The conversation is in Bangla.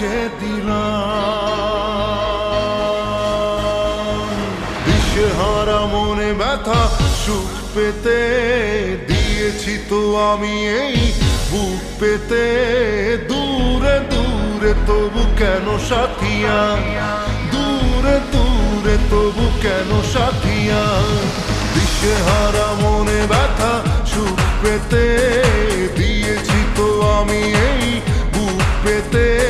তোকে দিলাম। দিশেহারা মনে ব্যথা সুখ পেতে দিয়েছি তো আমি এই বুক পেতে। দূরে দূরে তবু কেন সাথিয়া, দূরে দূরে তবু কেন সাথিয়া। দিশেহারা মনে ব্যথা সুখ পেতে দিয়েছি তো আমি এই বুক পেতে।